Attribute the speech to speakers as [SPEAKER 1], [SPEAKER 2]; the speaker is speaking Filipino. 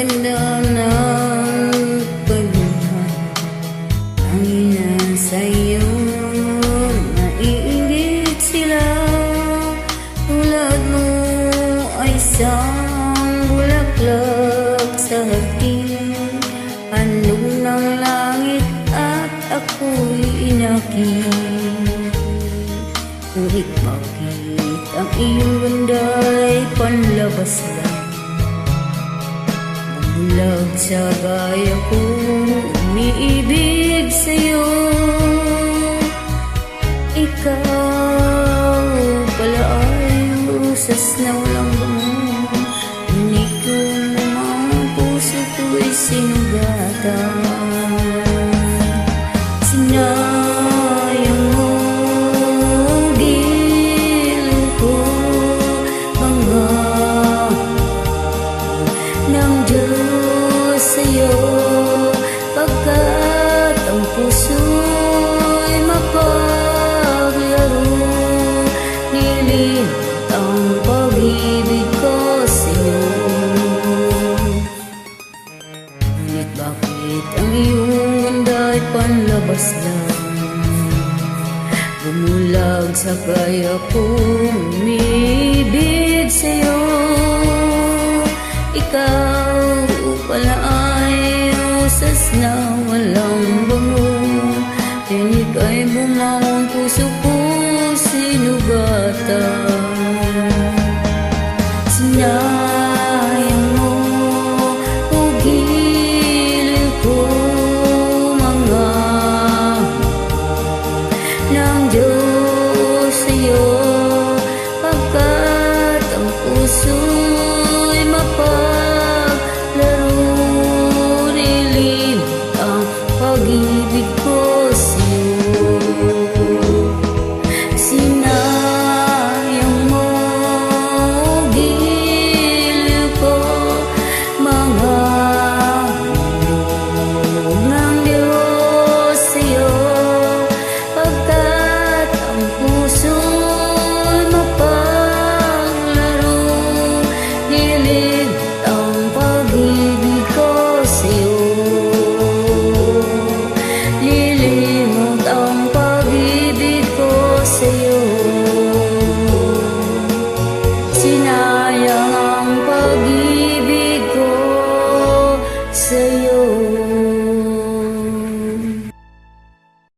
[SPEAKER 1] ganda ng pagbuhay ang inasa'yo. Naiingit sila, tulad mo ay isang bulaklak sa hardin, handog ng langit at ako'y inakit. Ngunit bakit ang iyong ganda'y panlabas lang? Bulag sa gaya kong umiibig sa'yo. Ikaw pala ay usas na walang bango. Hindi ko namang puso ko'y sinugatan. Sinayang mo gilo ko, mga ng Diyos sa'yo, pagkat ang puso'y mapaglaro. Nilimit ang pag-ibig ko sa'yo. Ngunit bakit ang iyong ganda'y panlabas lang? Bumulag sa kaya kong umibig sa'yo. Ikaw pala ay usas na walang bango. Tinig ay bumawa